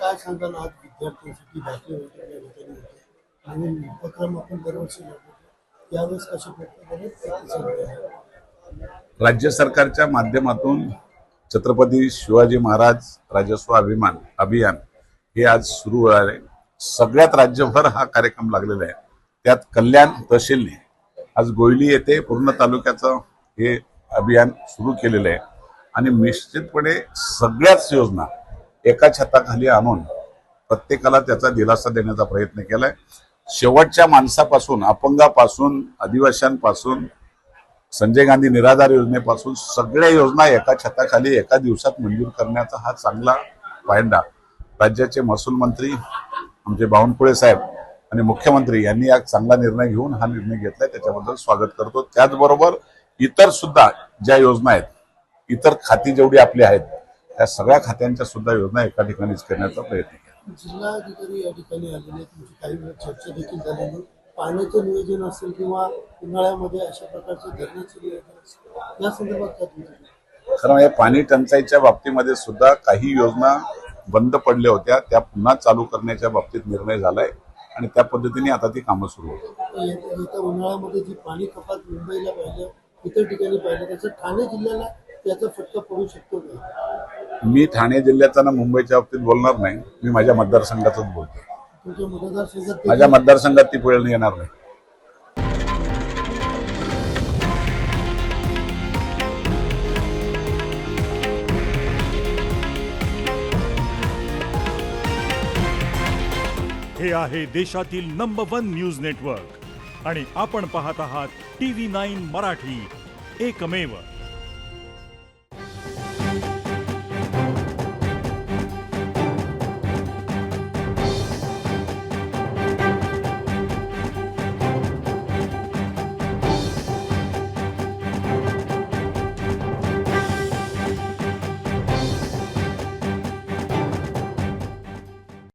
काय सांगाल आज विद्यार्थ्यांसाठी दाखले वगैरे घेतले होते नवीन उपक्रम आपण दरवर्षी राबवतो यावेळेस कशा प्रकारे प्रतिसाद मिळाला? राज्य सरकारच्या माध्यमातून छत्रपती शिवाजी महाराज राजस्व अभियान हे आज सुरू आहे. सगळ्यात राज्यभर हा कार्यक्रम लागलेला आहे. त्यात कल्याण तहसीलने आज गोयली येथे पूर्ण तालुक्याचं हे अभियान सुरू केलेलं आहे आणि निश्चितपणे सगळ्याच योजना एका छताखाली आणून प्रत्येकाला त्याचा दिलासा देण्याचा प्रयत्न केलाय. शेवटच्या माणसापासून, अपंगापासून, आदिवासींपासून, संजय गांधी निराधार योजनेपासून सगळ्या योजना एका छताखाली एका दिवसात मंजूर करण्याचा हा चांगला पायंडा राज्याचे महसूल मंत्री आमचे बावनकुळे साहेब आणि मुख्यमंत्री यांनी आज चांगला निर्णय घेऊन हा निर्णय घेतलाय. त्याच्याबद्दल स्वागत करतो. त्याचबरोबर इतर सुद्धा ज्या योजना आहेत, इतर खाती जेवढी आपली आहेत त्या सगळ्या खात्यांच्या सुद्धा योजना एका ठिकाणीच करण्याचा प्रयत्न केला. जिल्हाधिकारी या ठिकाणी आलेले तुमची काही वेळ चर्चा देखील झालेली. पाण्याचं नियोजन असेल किंवा उन्हाळ्यामध्ये अशा प्रकारचं धरणाचं नियोजन असेल या संदर्भात काय तुमचं? खरं म्हणजे पाणी टंचाईच्या बाबतीमध्ये सुद्धा काही योजना बंद पडल्या होत्या, त्या पुन्हा चालू करण्याच्या बाबतीत निर्णय झालाय आणि त्या पद्धतीने आता ती कामं सुरू होतात. येत्या उन्हाळ्यामध्ये जी पाणी कपात मुंबईला पाहिलं, इतर ठिकाणी पाहिलं, त्याचं ठाणे जिल्ह्याला त्याचा फटका पडू शकतो का? मी ठाणे जिल्ह्याचा ना मुंबईच्या बाबतीत बोलणार नाही. मी माझ्या मतदारसंघातच बोलतो. तुमच्या मतदारसंघात माझ्या मतदारसंघात ती वेळ येणार नाही. हे आहे देशातील नंबर 1 न्यूज नेटवर्क आणि आपण पाहत आहात TV9 मराठी, एकमेव.